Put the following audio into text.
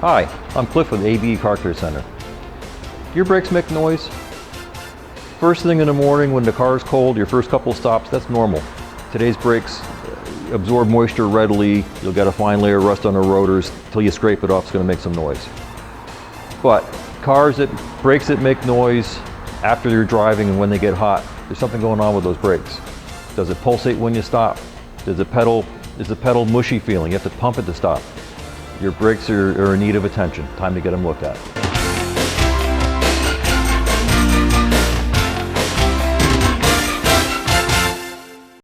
Hi, I'm Cliff with ABE Car Care Center. Do your brakes make noise? First thing in the morning when the car is cold, your first couple stops, that's normal. Today's brakes absorb moisture readily. You'll get a fine layer of rust on the rotors. Until you scrape it off, it's going to make some noise. But brakes that make noise after you're driving and when they get hot, there's something going on with those brakes. Does it pulsate when you stop? Is the pedal mushy feeling? You have to pump it to stop. Your brakes are in need of attention. Time to get them looked at.